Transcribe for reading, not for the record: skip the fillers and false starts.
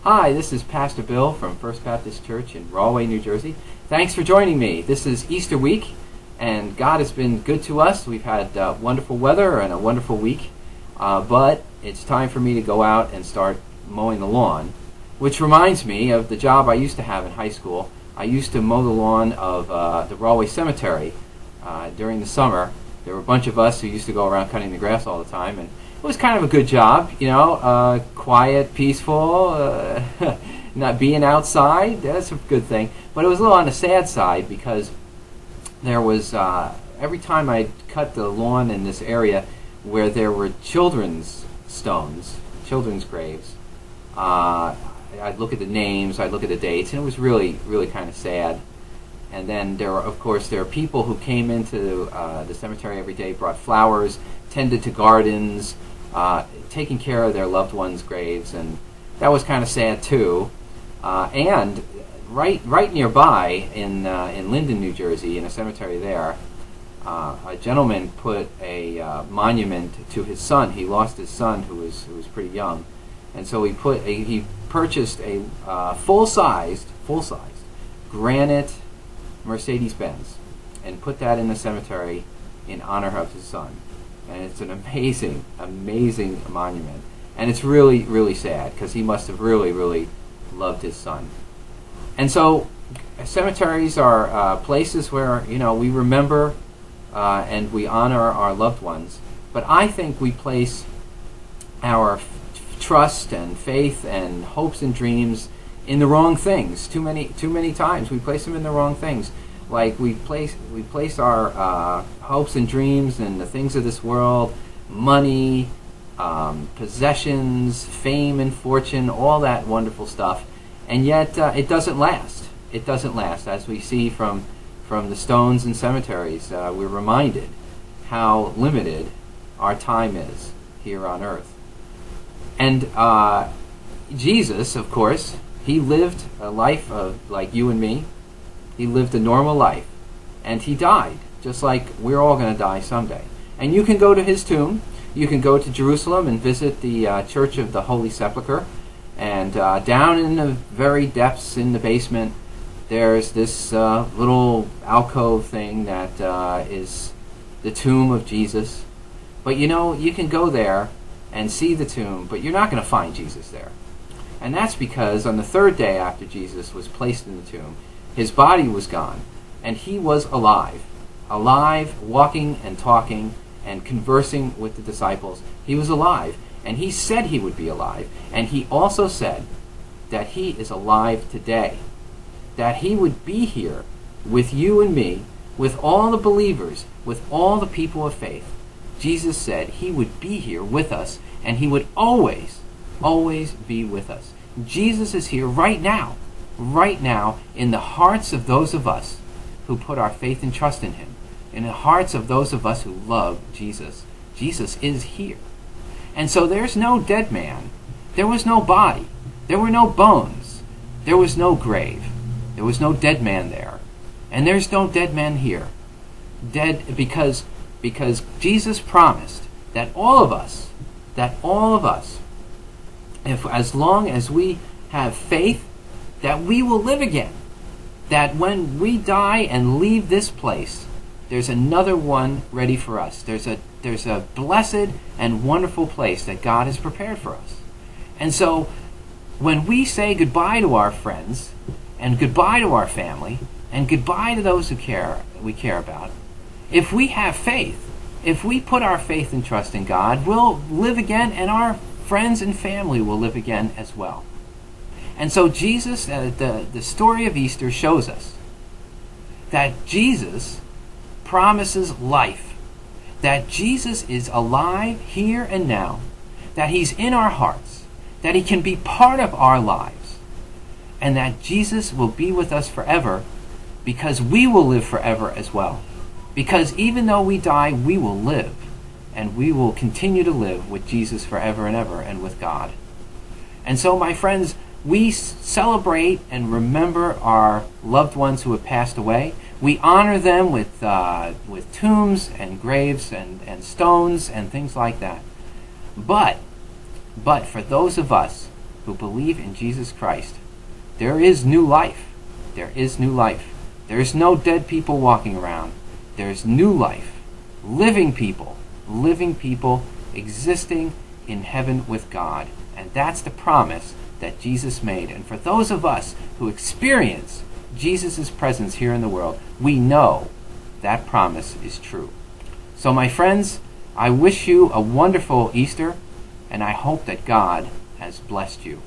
Hi, this is Pastor Bill from First Baptist Church in Rahway, New Jersey. Thanks for joining me. This is Easter week, and God has been good to us. We've had wonderful weather and a wonderful week, but it's time for me to go out and start mowing the lawn, which reminds me of the job I used to have in high school. I used to mow the lawn of the Rahway Cemetery during the summer. There were a bunch of us who used to go around cutting the grass all the time, and it was kind of a good job, you know, quiet, peaceful, not being outside. That's a good thing. But it was a little on the sad side because there was, every time I cut the lawn in this area where there were children's stones, children's graves, I'd look at the names, I'd look at the dates, and it was really, really kind of sad. And then there are people who came into the cemetery every day, brought flowers, tended to gardens, taking care of their loved ones' graves, and that was kind of sad too. And right nearby in Linden, New Jersey, in a cemetery there, a gentleman put a monument to his son. He lost his son, who was pretty young, and so he purchased a full-sized granite Mercedes-Benz and put that in the cemetery in honor of his son. And it's an amazing, amazing monument. And it's really, really sad because he must have really, really loved his son. And so cemeteries are places where, you know, we remember and we honor our loved ones. But I think we place our trust and faith and hopes and dreams in the wrong things. Too many times we place them in the wrong things. Like we place our hopes and dreams in the things of this world, money, possessions, fame and fortune, all that wonderful stuff, and yet it doesn't last. It doesn't last. As we see from the stones and cemeteries, we're reminded how limited our time is here on earth. And Jesus, of course, he lived a life of like you and me. He lived a normal life, and he died, just like we're all going to die someday. And you can go to his tomb. You can go to Jerusalem and visit the Church of the Holy Sepulchre. And down in the very depths in the basement, there's this little alcove thing that is the tomb of Jesus. But you know, you can go there and see the tomb, but you're not going to find Jesus there. And that's because on the third day after Jesus was placed in the tomb, his body was gone, and he was alive, walking and talking and conversing with the disciples. He was alive, and he said he would be alive, and he also said that he is alive today, that he would be here with you and me, with all the believers, with all the people of faith. Jesus said he would be here with us, and he would always, always be with us. Jesus is here right now in the hearts of those of us who put our faith and trust in him, in the hearts of those of us who love Jesus. Jesus is here. And so there's no dead man. There was no body. There were no bones. There was no grave. There was no dead man there. And there's no dead man here. Dead because Jesus promised that all of us, if as long as we have faith, that we will live again. That when we die and leave this place, there's another one ready for us. There's a blessed and wonderful place that God has prepared for us. And so when we say goodbye to our friends and goodbye to our family and goodbye to those we care about, if we have faith, if we put our faith and trust in God, we'll live again, and our friends and family will live again as well. And so Jesus, the story of Easter shows us that Jesus promises life, that Jesus is alive here and now, that he's in our hearts, that he can be part of our lives, and that Jesus will be with us forever because we will live forever as well. Because even though we die, we will live, and we will continue to live with Jesus forever and ever and with God. And so, my friends, we celebrate and remember our loved ones who have passed away. We honor them with tombs and graves and stones and things like that. But for those of us who believe in Jesus Christ, there is new life. There is new life. There is no dead people walking around. There is new life. Living people existing in heaven with God. And that's the promise that Jesus made. And for those of us who experience Jesus' presence here in the world, we know that promise is true. So my friends, I wish you a wonderful Easter, and I hope that God has blessed you.